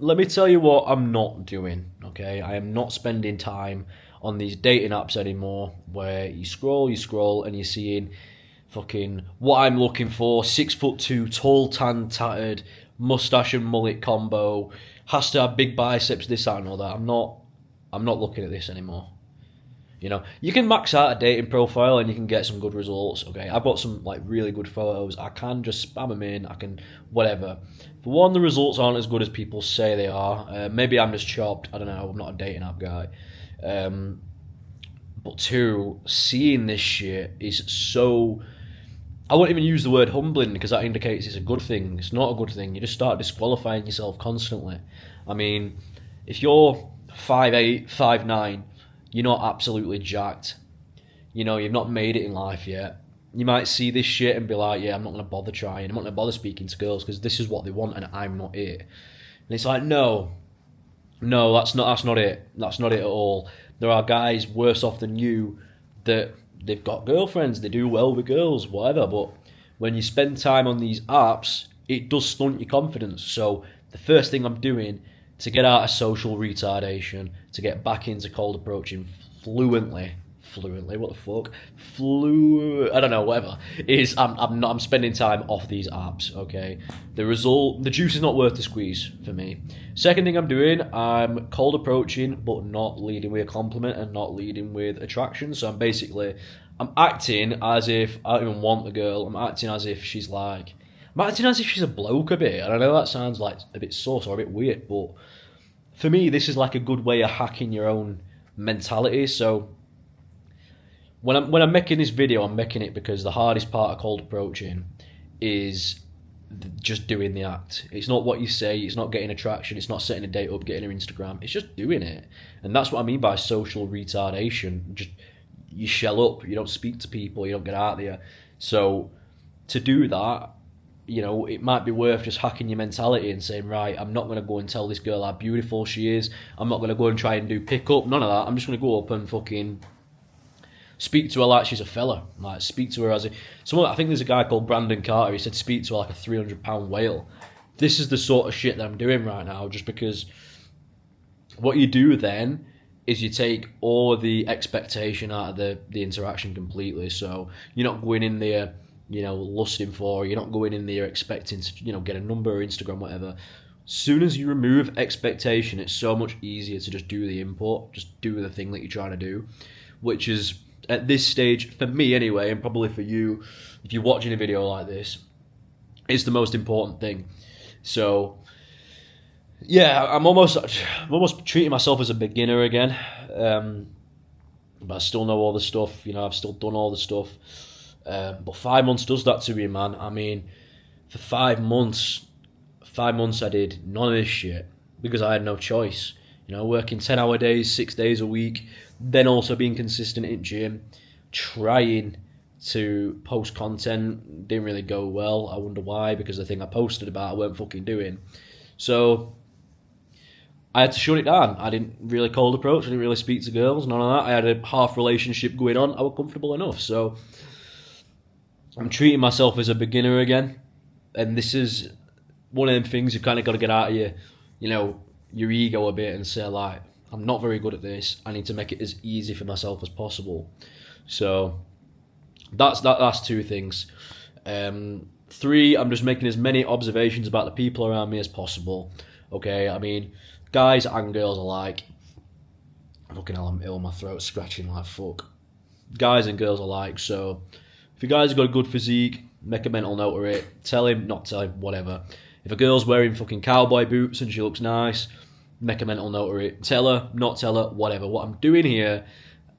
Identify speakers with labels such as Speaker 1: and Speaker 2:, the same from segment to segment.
Speaker 1: let me tell you what I'm not doing, okay? I am not spending time on these dating apps anymore where you scroll, and you're seeing fucking what I'm looking for: 6'2", tall, tan, tattered, mustache and mullet combo, has to have big biceps, this, that, and all that. I'm not looking at this anymore. You know, you can max out a dating profile and you can get some good results. Okay, I've got some like really good photos. I can just spam them in. I can whatever. For one, the results aren't as good as people say they are. Maybe I'm just chopped. I don't know. I'm not a dating app guy. But two, seeing this shit is so. I won't even use the word humbling because that indicates it's a good thing. It's not a good thing. You just start disqualifying yourself constantly. I mean, if you're 5'8", 5'9", you're not absolutely jacked. You know, you've not made it in life yet. You might see this shit and be like, yeah, I'm not going to bother trying. I'm not going to bother speaking to girls because this is what they want and I'm not it. And it's like, no, that's not it. That's not it at all. There are guys worse off than you that they've got girlfriends, they do well with girls, whatever. But when you spend time on these apps, it does stunt your confidence. So the first thing I'm doing to get out of social retardation, to get back into cold approaching fluently, what the fuck, I don't know, whatever, is I'm spending time off these apps, okay? The juice is not worth the squeeze for me. Second thing I'm doing, I'm cold approaching, but not leading with a compliment and not leading with attraction. So I'm acting as if I don't even want the girl. I'm acting as if she's a bloke a bit. And I know that sounds like a bit sus or a bit weird, but for me, this is like a good way of hacking your own mentality. So when I'm making this video, I'm making it because the hardest part of cold approaching is just doing the act. It's not what you say, it's not getting attraction, it's not setting a date up, getting her Instagram, it's just doing it. And that's what I mean by social retardation. Just you shell up, you don't speak to people, you don't get out there. So to do that, you know, it might be worth just hacking your mentality and saying, right, I'm not going to go and tell this girl how beautiful she is. I'm not going to go and try and do pick-up, none of that. I'm just going to go up and fucking speak to her like she's a fella. Like, speak to her as a... I think there's a guy called Brandon Carter, he said speak to her like a 300-pound whale. This is the sort of shit that I'm doing right now, just because what you do then is you take all the expectation out of the interaction completely. So you're not going in there, you know, lusting for her. You're not going in there expecting to, you know, get a number or Instagram, whatever. As soon as you remove expectation, it's so much easier to just do the input, just do the thing that you're trying to do, which is, at this stage, for me anyway, and probably for you, if you're watching a video like this, it's the most important thing. So, yeah, I'm almost treating myself as a beginner again, but I still know all the stuff. You know, I've still done all the stuff. But 5 months does that to me, man. I mean, for 5 months I did none of this shit because I had no choice. You know, working 10-hour days, 6 days a week, then also being consistent in gym, trying to post content, didn't really go well. I wonder why, because the thing I posted about I weren't fucking doing. So I had to shut it down. I didn't really cold approach, I didn't really speak to girls, none of that. I had a half relationship going on, I was comfortable enough. So I'm treating myself as a beginner again. And this is one of them things you've kind of got to get out of your ego a bit and say, like, I'm not very good at this. I need to make it as easy for myself as possible. So that's two things. 3, I'm just making as many observations about the people around me as possible. Okay, I mean, guys and girls alike. Fucking hell, I'm ill, my throat's scratching like fuck. Guys and girls alike, so if you guys have got a good physique, make a mental note of it. Not tell him, whatever. If a girl's wearing fucking cowboy boots and she looks nice, make a mental note of it. Tell her, not tell her, whatever. What I'm doing here,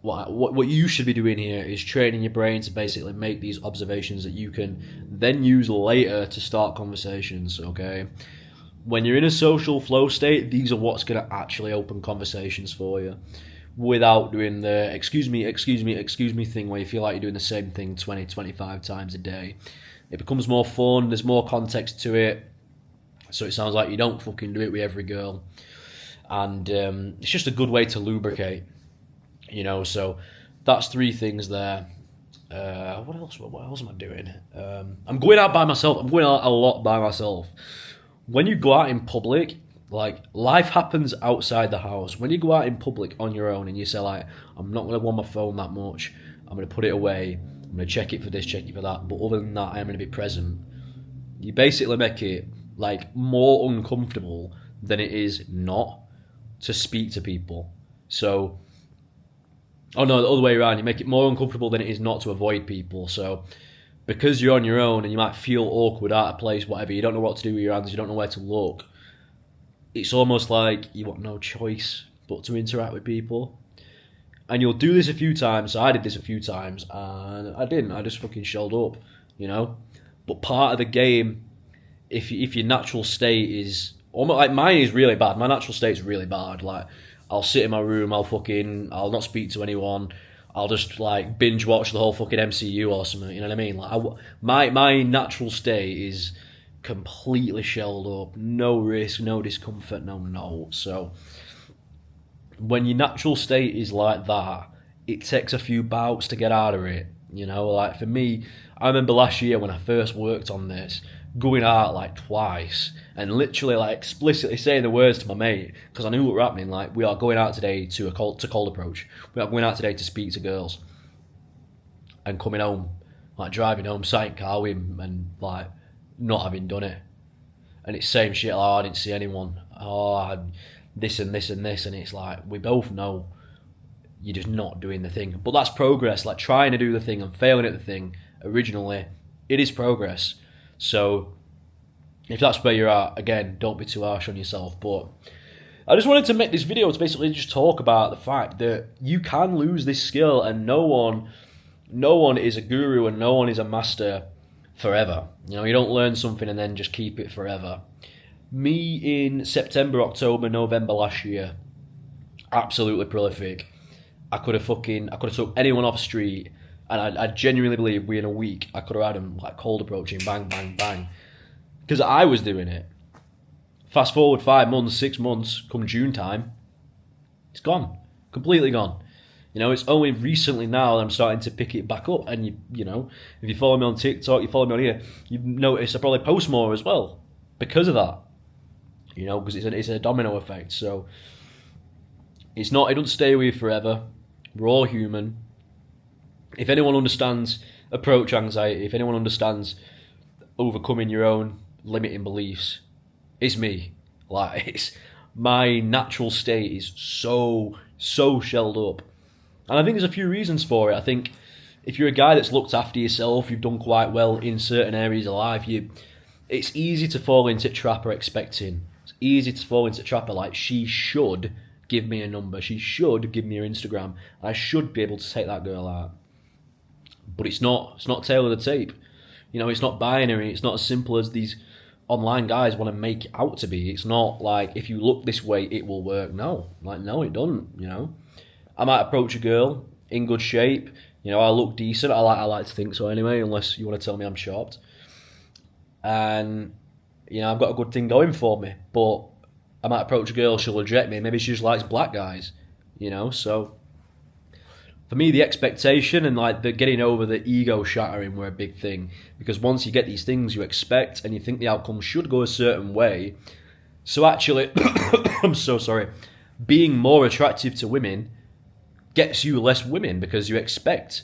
Speaker 1: what you should be doing here is training your brain to basically make these observations that you can then use later to start conversations, okay? When you're in a social flow state, these are what's going to actually open conversations for you without doing the excuse me thing where you feel like you're doing the same thing 20, 25 times a day. It becomes more fun, there's more context to it, so it sounds like you don't fucking do it with every girl. And it's just a good way to lubricate, you know. So that's 3 things there. What else am I doing? I'm going out by myself. I'm going out a lot by myself. When you go out in public, Like, life happens outside the house. When you go out in public on your own and you say, like, I'm not going to go on my phone that much, I'm going to put it away, I'm going to check it for this, check it for that, but other than that, I'm going to be present. You basically make it, like, more uncomfortable than it is not to speak to people. So, oh no, the other way around, you make it more uncomfortable than it is not to avoid people. So, because you're on your own and you might feel awkward, out of place, whatever, you don't know what to do with your hands, you don't know where to look, it's almost like you want no choice but to interact with people. And you'll do this a few times. So I did this a few times, and I didn't. I just fucking shelled up, you know. But part of the game, if your natural state is almost like mine is really bad. My natural state is really bad. Like, I'll sit in my room, I'll not speak to anyone. I'll just like binge watch the whole fucking MCU or something. You know what I mean? Like, my natural state is completely shelled up, no risk, no discomfort, no. So when your natural state is like that, it takes a few bouts to get out of it. You know, like for me, I remember last year when I first worked on this, going out like twice and literally like explicitly saying the words to my mate, because I knew what were happening. Like, we are going out today to cold approach. We are going out today to speak to girls. And coming home, like driving home, sat in car with him and like not having done it. And it's same shit, like, oh, I didn't see anyone. This and this and this. And it's like, we both know you're just not doing the thing. But that's progress. Like, trying to do the thing and failing at the thing originally, it is progress. So if that's where you're at, again, don't be too harsh on yourself. But I just wanted to make this video to basically just talk about the fact that you can lose this skill, and no one is a guru and no one is a master forever. You know, you don't learn something and then just keep it forever. Me in September, October, November last year, absolutely prolific. I could have took anyone off the street, and I genuinely believe within a week I could have had them like cold approaching, bang, bang, bang, because I was doing it. Fast forward 5 months, 6 months, come June time, it's gone, completely gone. You know, it's only recently now that I'm starting to pick it back up. And you know, if you follow me on TikTok, you follow me on here, you've noticed I probably post more as well because of that. You know, because it's a domino effect. So it doesn't stay with you forever. We're all human. If anyone understands approach anxiety, if anyone understands overcoming your own limiting beliefs, it's me. Like, it's my natural state is so shelled up. And I think there's a few reasons for it. I think if you're a guy that's looked after yourself, you've done quite well in certain areas of life, it's easy to fall into trap or expecting. It's easy to fall into trap of like, she should give me a number, she should give me her Instagram, I should be able to take that girl out. But it's not tail of the tape. You know, it's not binary, it's not as simple as these online guys want to make it out to be. It's not like, if you look this way, it will work. No, it doesn't, you know. I might approach a girl in good shape. You know, I look decent. I like to think so anyway, unless you want to tell me I'm shocked. And, you know, I've got a good thing going for me. But I might approach a girl, she'll reject me. Maybe she just likes black guys, you know. So for me, the expectation and like the getting over the ego shattering were a big thing. Because once you get these things you expect and you think the outcome should go a certain way. So actually, I'm so sorry, being more attractive to women gets you less women because you expect,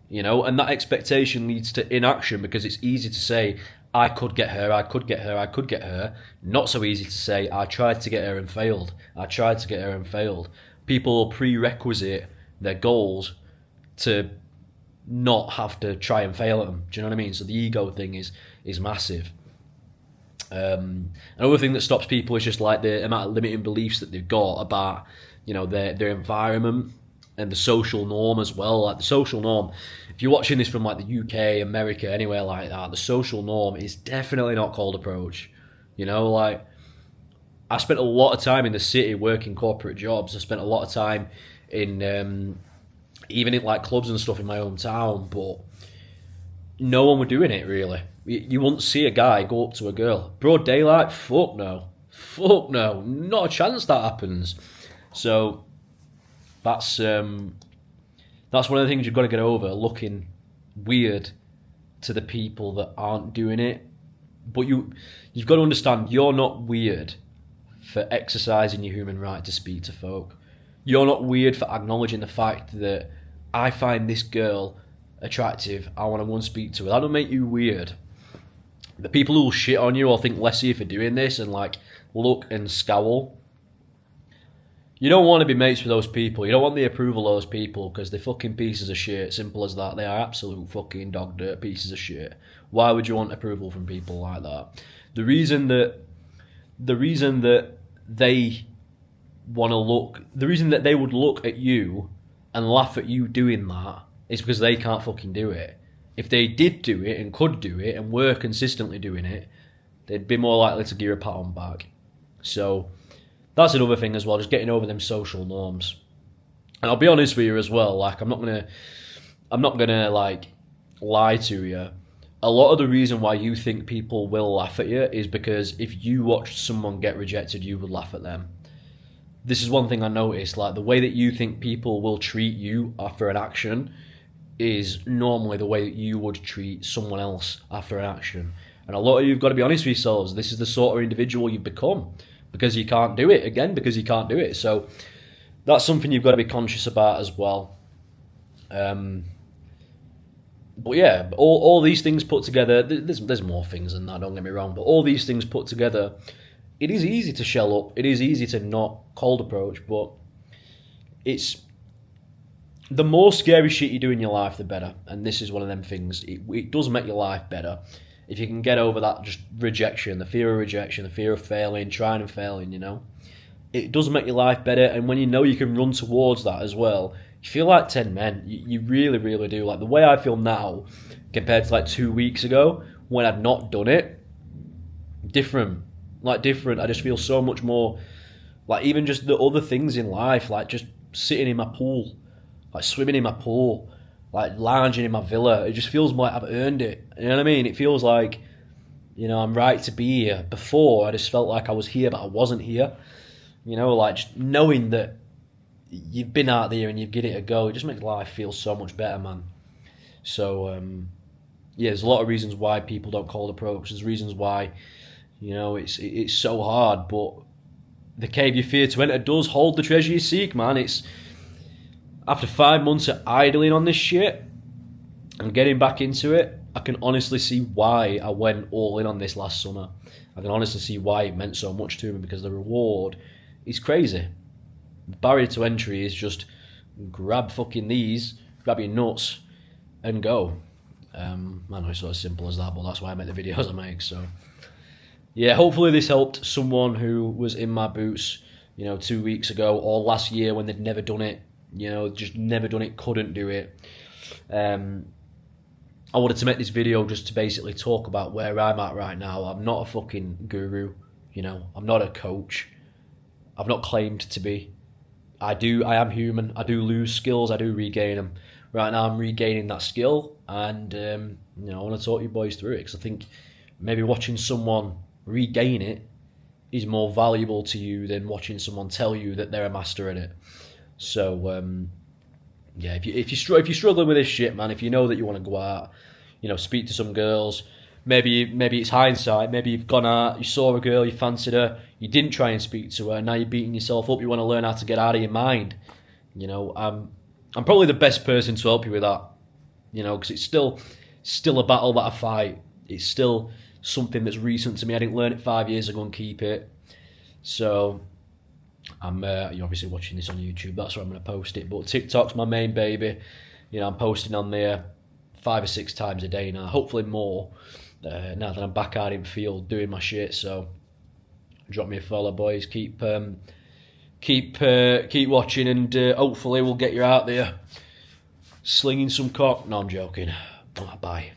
Speaker 1: you know, and that expectation leads to inaction because it's easy to say, I could get her, I could get her, I could get her. Not so easy to say, I tried to get her and failed. I tried to get her and failed. People prerequisite their goals to not have to try and fail at them. Do you know what I mean? So the ego thing is massive. Another thing that stops people is just like the amount of limiting beliefs that they've got about, you know, their environment and the social norm as well. Like the social norm, if you're watching this from like the UK, America, anywhere like that, the social norm is definitely not cold approach. You know, like I spent a lot of time in the city working corporate jobs. I spent a lot of time in even in like clubs and stuff in my hometown, but no one were doing it really. You wouldn't see a guy go up to a girl broad daylight. Fuck no, not a chance that happens. So that's one of the things you've got to get over, looking weird to the people that aren't doing it. But you've got to understand, you're not weird for exercising your human right to speak to folk. You're not weird for acknowledging the fact that I find this girl attractive, I want to go and speak to her. That don't make you weird. The people who will shit on you or think less of you for doing this and like look and scowl, you don't want to be mates with those people. You don't want the approval of those people because they're fucking pieces of shit. Simple as that. They are absolute fucking dog dirt pieces of shit. Why would you want approval from people like that? The reason that they want to look, the reason that they would look at you and laugh at you doing that is because they can't fucking do it. If they did do it and could do it and were consistently doing it, they'd be more likely to give you a pat on back. So that's another thing as well, just getting over them social norms. And I'll be honest with you as well, like I'm not gonna like lie to you. A lot of the reason why you think people will laugh at you is because if you watched someone get rejected, you would laugh at them. This is one thing I noticed, like the way that you think people will treat you after an action is normally the way that you would treat someone else after an action. And a lot of you have got to be honest with yourselves. This is the sort of individual you've become because you can't do it. Again, because you can't do it. So that's something you've got to be conscious about as well. But yeah, all these things put together, there's more things than that, don't get me wrong, but all these things put together, it is easy to shell up. It is easy to not cold approach, but it's the more scary shit you do in your life, the better. And this is one of them things. It does make your life better if you can get over that just rejection, the fear of failing, trying and failing, you know. It does make your life better, and when you know you can run towards that as well, you feel like 10 men. You really, really do. Like the way I feel now compared to like 2 weeks ago when I'd not done it, different. I just feel so much more, like even just the other things in life, like just sitting in my pool, like swimming in my pool, like lounging in my villa. It just feels like I've earned it. You know what I mean? It feels like, you know, I'm right to be here. Before, I just felt like I was here, but I wasn't here. You know, like just knowing that you've been out there and you've given it a go, it just makes life feel so much better, man. So, yeah, there's a lot of reasons why people don't cold approach. There's reasons why, you know, it's so hard, but the cave you fear to enter does hold the treasure you seek, man. It's after 5 months of idling on this shit and getting back into it, I can honestly see why I went all in on this last summer. I can honestly see why it meant so much to me, because the reward is crazy. The barrier to entry is just grab fucking these, grab your nuts, and go. I know it's so simple as that, but that's why I make the videos I make. So, yeah, hopefully this helped someone who was in my boots, you know, 2 weeks ago or last year when they'd never done it. You know, just never done it, couldn't do it. I wanted to make this video just to basically talk about where I'm at right now. I'm not a fucking guru, you know. I'm not a coach. I've not claimed to be. I am human. I do lose skills. I do regain them. Right now I'm regaining that skill, and you know, I want to talk you boys through it, because I think maybe watching someone regain it is more valuable to you than watching someone tell you that they're a master at it. So yeah, if you're struggling with this shit, man, if you know that you want to go out, you know, speak to some girls, maybe it's hindsight, maybe you've gone out, you saw a girl, you fancied her, you didn't try and speak to her, now you're beating yourself up, you want to learn how to get out of your mind. You know, I'm probably the best person to help you with that, you know, because it's still a battle that I fight. It's still something that's recent to me. I didn't learn it 5 years ago and keep it. So you're obviously watching this on YouTube, that's where I'm going to post it. But TikTok's my main baby. You know, I'm posting on there 5 or 6 times a day now, hopefully more, now that I'm back out in field doing my shit. So drop me a follow, boys. Keep watching, and hopefully we'll get you out there slinging some cock. No, I'm joking. Bye.